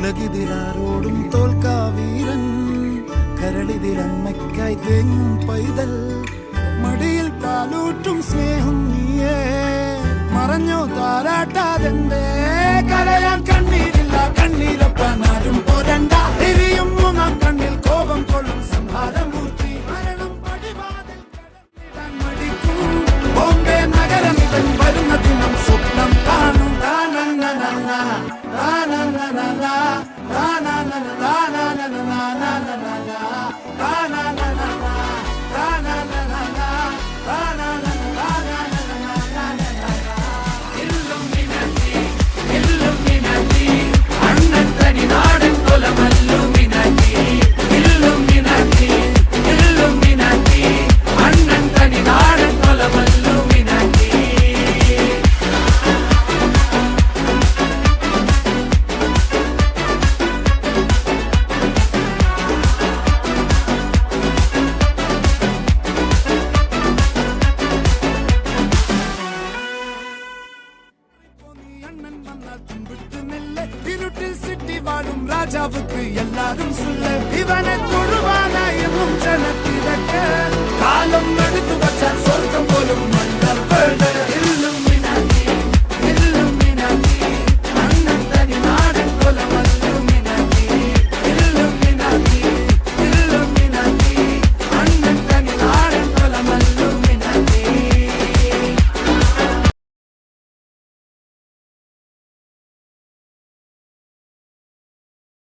ഉലകിതിരാരോടും തോൽക്കാവീരൻ കരളിതിരമ്മയ്ക്കായി തേങ്ങും പൈതൽ മടിയിൽ പാലൂട്ടും സ്നേഹം നീയേ മറഞ്ഞോ താരാട്ടാതെന്തേ കരയാൻ കണ്ണീരില്ല കണ്ണീരൊപ്പാൻ ആരും പോരണ്ട എരിയും മൂന്നാം കണ്ണിൽ കോപം കൊള്ളും